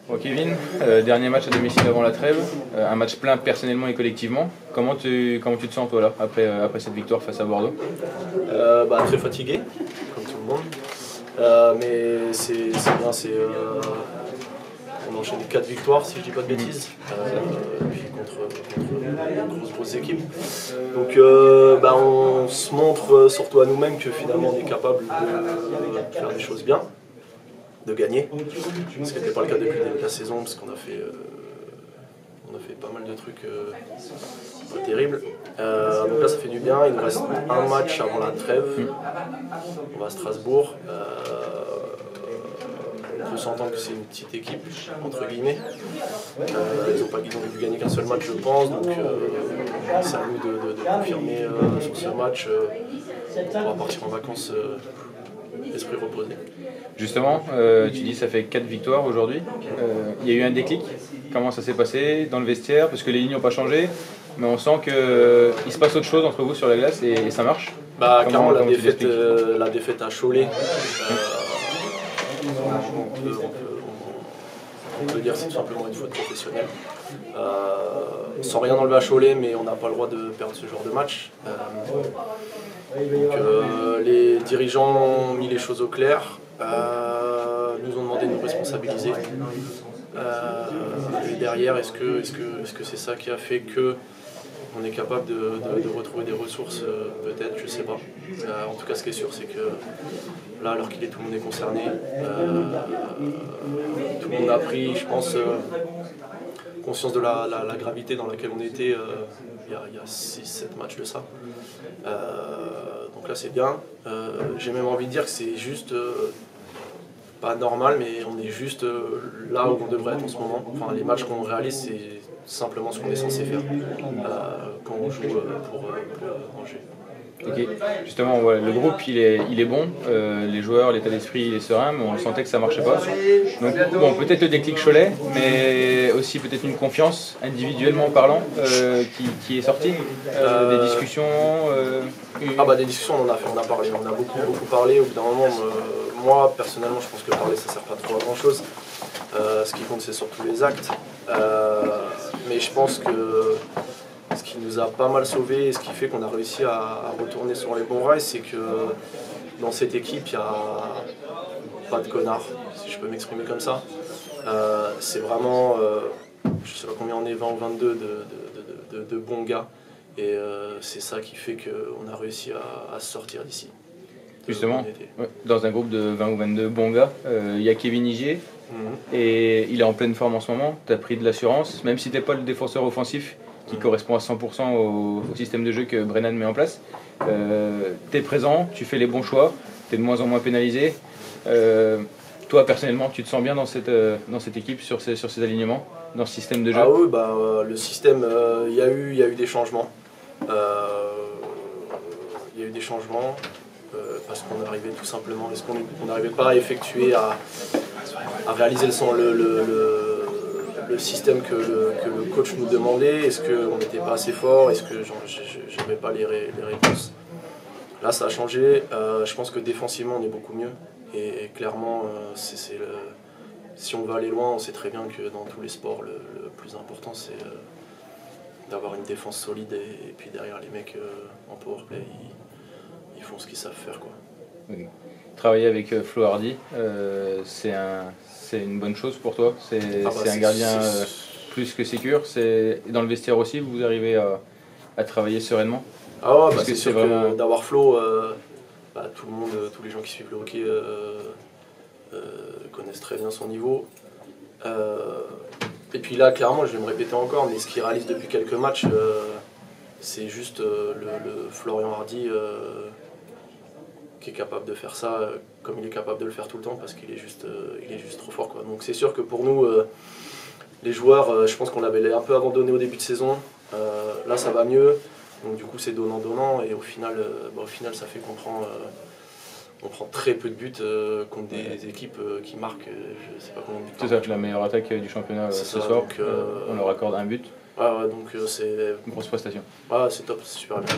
Bon Kevin, dernier match à domicile avant la trêve, un match plein personnellement et collectivement. Comment tu te sens toi là, après cette victoire face à Bordeaux? Très fatigué, comme tout le monde. Mais c'est bien, on a enchaîné 4 victoires si je dis pas de bêtises, puis contre une grosse équipe. Donc on se montre surtout à nous-mêmes que finalement on est capable de faire des choses bien, de gagner. Ce qui n'était pas le cas depuis le début de la saison, parce qu'on a fait pas mal de trucs pas terribles. Donc là ça fait du bien, il nous reste un match avant la trêve. On va à Strasbourg. On peut s'entendre que c'est une petite équipe, entre guillemets. Ils n'ont dû gagner qu'un seul match, je pense. Donc c'est à nous de confirmer sur ce match. On pourra partir en vacances esprit reposé. Justement, tu dis que ça fait 4 victoires aujourd'hui. Il y a eu un déclic. Comment ça s'est passé dans le vestiaire? Parce que les lignes n'ont pas changé, mais on sent qu'il se passe autre chose entre vous sur la glace et ça marche. Clairement, la défaite à Cholet, on peut dire que c'est tout simplement une faute professionnelle. Sans rien enlever à Cholet, mais on n'a pas le droit de perdre ce genre de match. Les dirigeants ont mis les choses au clair, nous ont demandé de nous responsabiliser. Et derrière, est-ce que c'est ça qui a fait que on est capable de retrouver des ressources, peut-être, je sais pas. En tout cas, ce qui est sûr, c'est que là, alors qu'il est, tout le monde est concerné. Tout le monde a pris, je pense, conscience de la gravité dans laquelle on était il y a 6-7 matchs de ça. Donc là, c'est bien. J'ai même envie de dire que c'est juste pas normal, mais on est juste là où on devrait être en ce moment. Enfin, les matchs qu'on réalise, c'est simplement ce qu'on est censé faire quand on joue pour Angers. Ok. Justement, ouais, le groupe il est bon, les joueurs, l'état d'esprit il est serein, mais on sentait que ça marchait pas. Donc bon, peut-être le déclic Cholet, mais aussi peut-être une confiance individuellement parlant qui est sortie, des discussions. Des discussions on a parlé, on a beaucoup parlé. Au bout d'un moment, moi personnellement, je pense que parler ça sert pas trop à grand chose. Ce qui compte c'est surtout les actes. Mais je pense que ce qui nous a pas mal sauvés et ce qui fait qu'on a réussi à retourner sur les bons rails, c'est que dans cette équipe, il n'y a pas de connards, si je peux m'exprimer comme ça. C'est vraiment, je sais pas combien on est, 20 ou 22 de bons gars. Et c'est ça qui fait qu'on a réussi à sortir d'ici. Justement, dans un groupe de 20 ou 22 bons gars, il y a Kevin Igier, et il est en pleine forme en ce moment. Tu as pris de l'assurance, même si tu n'es pas le défenseur offensif qui correspond à 100% au système de jeu que Brennan met en place. Tu es présent, tu fais les bons choix, tu es de moins en moins pénalisé. Toi, personnellement, tu te sens bien dans cette équipe, sur ces alignements, dans ce système de jeu? Ah oui, le système, il y a eu des changements. Il y a eu des changements parce qu'on arrivait tout simplement, on n'arrivait pas à effectuer, à réaliser le système que le coach nous demandait. Est-ce qu'on n'était pas assez fort? Est-ce que je n'avais pas les réponses? Là, ça a changé. Je pense que défensivement, on est beaucoup mieux. Et clairement, si on veut aller loin, on sait très bien que dans tous les sports, le plus important, c'est d'avoir une défense solide. Et puis derrière, les mecs en powerplay, ils font ce qu'ils savent faire, quoi. Okay. Travailler avec Flo Hardy, c'est une bonne chose pour toi? C'est un gardien plus que sécure? Dans le vestiaire aussi, vous arrivez à travailler sereinement? C'est sûr que d'avoir Flo, tout le monde, tous les gens qui suivent le hockey connaissent très bien son niveau. Et puis là, clairement, je vais me répéter encore, mais ce qu'il réalise depuis quelques matchs, c'est juste le Florian Hardy qui est capable de faire ça comme il est capable de le faire tout le temps, parce qu'il est juste trop fort, quoi. Donc c'est sûr que pour nous, les joueurs, je pense qu'on l'avait un peu abandonné au début de saison. Là, ça va mieux. Donc du coup, c'est donnant-donnant, et au final, ça fait qu'on prend très peu de buts contre des équipes qui marquent, je sais pas combien de buts. C'est ça, la meilleure attaque du championnat ce soir. Donc, on leur accorde un but. Donc c'est une grosse prestation. C'est top, c'est super bien.